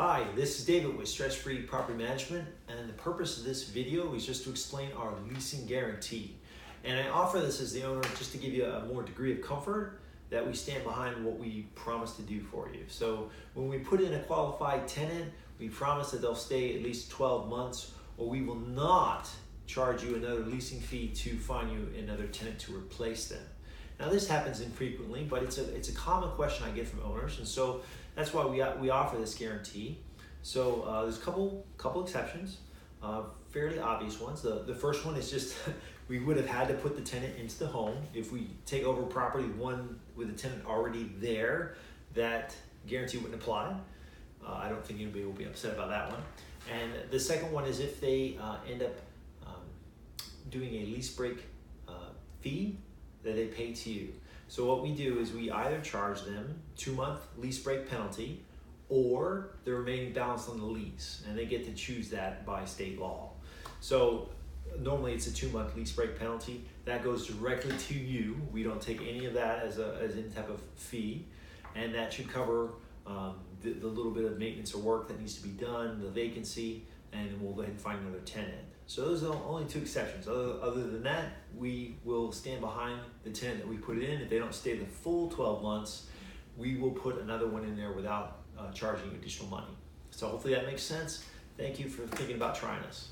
Hi, this is David with Stress Free Property Management, and the purpose of this video is just to explain our leasing guarantee. And I offer this as the owner just to give you a more degree of comfort that we stand behind what we promise to do for you. So when we put in a qualified tenant, we promise that they'll stay at least 12 months, or we will not charge you another leasing fee to find you another tenant to replace them. Now this happens infrequently, but it's a common question I get from owners, and so that's why we offer this guarantee. So there's a couple exceptions, fairly obvious ones. The first one is just we would have had to put the tenant into the home. If we take over property one with a tenant already there, that guarantee wouldn't apply. I don't think anybody will be upset about that one. And the second one is if they end up doing a lease break fee that they pay to you. So what we do is we either charge them 2-month lease break penalty or the remaining balance on the lease, and they get to choose that by state law. So normally it's a 2-month lease break penalty that goes directly to you. We don't take any of that as any type of fee, and that should cover the little bit of maintenance or work that needs to be done, the vacancy, and we'll go ahead and find another tenant. So those are the only two exceptions. Other than that, we will stand behind the tenant that we put in. If they don't stay the full 12 months, we will put another one in there without charging additional money. So hopefully that makes sense. Thank you for thinking about trying us.